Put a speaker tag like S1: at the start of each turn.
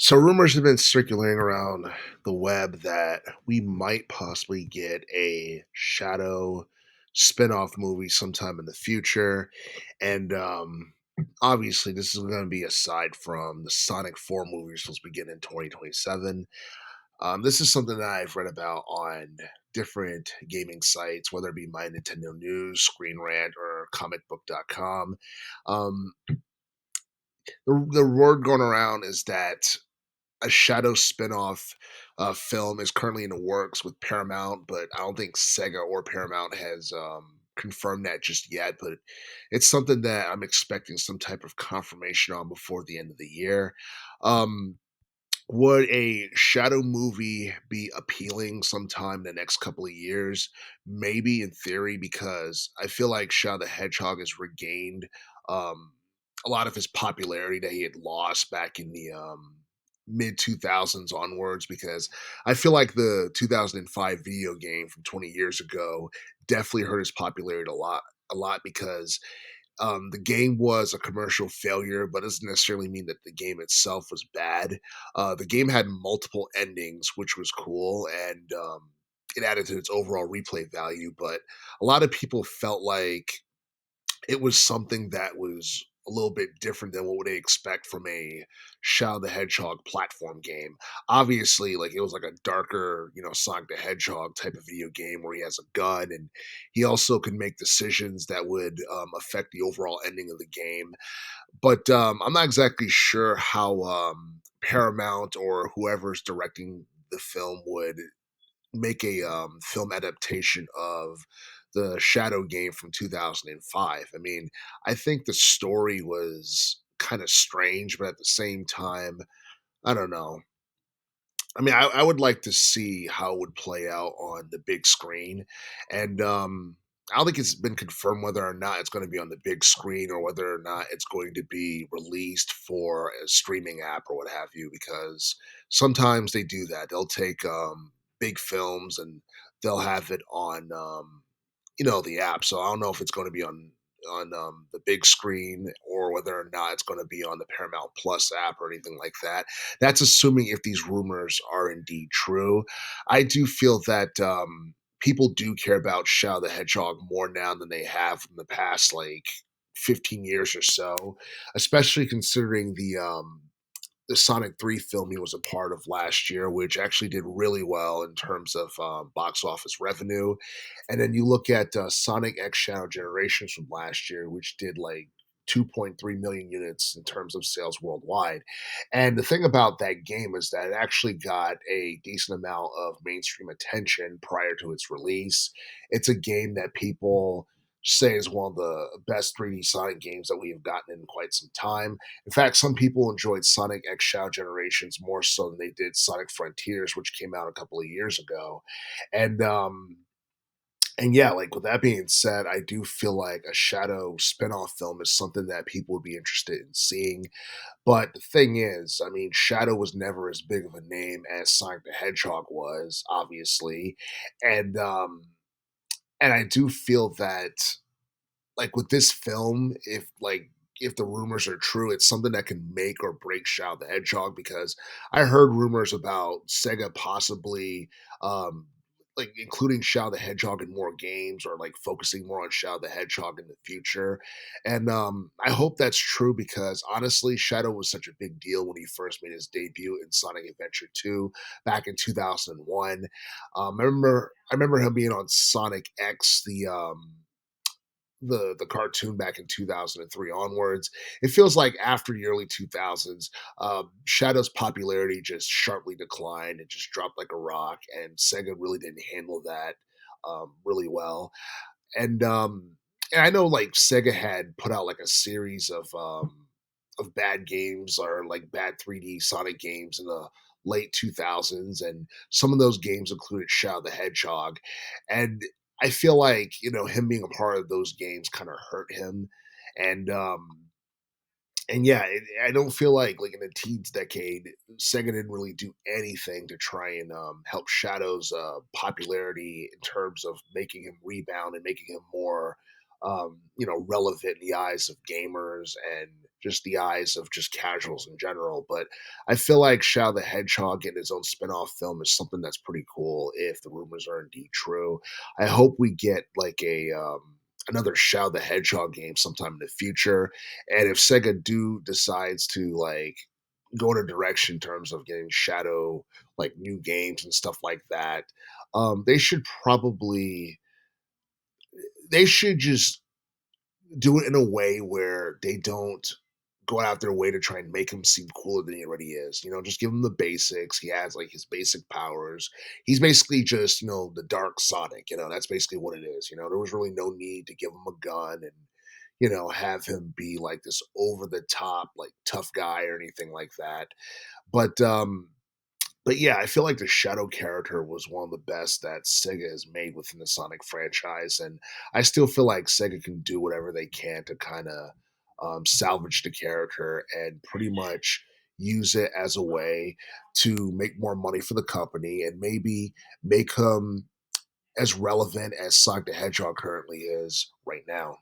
S1: So rumors have been circulating around the web that we might possibly get a Shadow spin-off movie sometime in the future. And obviously this is going to be aside from the Sonic 4 movie supposed to begin in 2027. This is something that I've read about on different gaming sites, whether it be My Nintendo News, Screen Rant, or comicbook.com. Um, the word going around is that a Shadow spinoff film is currently in the works with Paramount, but I don't think Sega or Paramount has confirmed that just yet. But it's something that I'm expecting some type of confirmation on before the end of the year. Um, would a Shadow movie be appealing sometime in the next couple of years? Maybe in theory, because I feel like Shadow the Hedgehog has regained um, a lot of his popularity that he had lost back in the mid 2000s onwards. Because I feel like the 2005 video game from 20 years ago definitely hurt his popularity a lot because the game was a commercial failure, but doesn't necessarily mean that the game itself was bad. The game had multiple endings, which was cool, and it added to its overall replay value. But a lot of people felt like it was something that was a little bit different than what they expect from a Shadow the Hedgehog platform game. Obviously, like it was like a darker, Sonic the Hedgehog type of video game where he has a gun and he also can make decisions that would affect the overall ending of the game. But I'm not exactly sure how Paramount or whoever's directing the film would make a film adaptation of the Shadow game from 2005. I mean, I think the story was kind of strange, but at the same time, I don't know. I mean, I would like to see how it would play out on the big screen. And I don't think it's been confirmed whether or not it's going to be on the big screen or whether or not it's going to be released for a streaming app or what have you, because sometimes they do that. They'll take big films and they'll have it on, the app. So I don't know if it's going to be on the big screen or whether or not it's going to be on the Paramount Plus app or anything like that. That's assuming if these rumors are indeed true. I do feel that people do care about Shadow the Hedgehog more now than they have in the past, like 15 years or so, especially considering the Sonic 3 film he was a part of last year, which actually did really well in terms of box office revenue. And then you look at Sonic X Shadow Generations from last year, which did like 2.3 million units in terms of sales worldwide. And the thing about that game is that it actually got a decent amount of mainstream attention prior to its release. It's a game that people say is one of the best 3D Sonic games that we have gotten in quite some time. In fact, some people enjoyed Sonic X Shadow Generations more so than they did Sonic Frontiers, which came out a couple of years ago. And yeah, like with that being said, I do feel like a Shadow spinoff film is something that people would be interested in seeing. But the thing is, I mean, Shadow was never as big of a name as Sonic the Hedgehog was, obviously. And and I do feel that like with this film, if the rumors are true, it's something that can make or break Shadow the Hedgehog, because I heard rumors about Sega possibly like including Shadow the Hedgehog in more games or like focusing more on Shadow the Hedgehog in the future. And I hope that's true because honestly, Shadow was such a big deal when he first made his debut in Sonic Adventure 2 back in 2001. I remember him being on Sonic X, the cartoon back in 2003 onwards. It feels like after the early 2000s, Shadow's popularity just sharply declined. It just dropped like a rock, and Sega really didn't handle that really well. And and I know like Sega had put out like a series of bad games or like bad 3D Sonic games in the late 2000s, and some of those games included Shadow the Hedgehog. And I feel like, him being a part of those games kind of hurt him. And yeah, I don't feel like in the teens decade, Sega didn't really do anything to try and help Shadow's popularity in terms of making him rebound and making him more relevant in the eyes of gamers and just the eyes of just casuals in general. But I feel like Shadow the Hedgehog getting his own spin-off film is something that's pretty cool if the rumors are indeed true. I hope we get like a another Shadow the Hedgehog game sometime in the future. And if Sega do decides to like go in a direction in terms of getting Shadow like new games and stuff like that, they should probably they should just do it in a way where they don't go out their way to try and make him seem cooler than he already is. You know, just give him the basics. He has like his basic powers. He's basically just, the dark Sonic, that's basically what it is. There was really no need to give him a gun and, have him be like this over the top, like tough guy or anything like that. But but yeah, I feel like the Shadow character was one of the best that Sega has made within the Sonic franchise, and I still feel like Sega can do whatever they can to kind of salvage the character and pretty much use it as a way to make more money for the company and maybe make him as relevant as Sonic the Hedgehog currently is right now.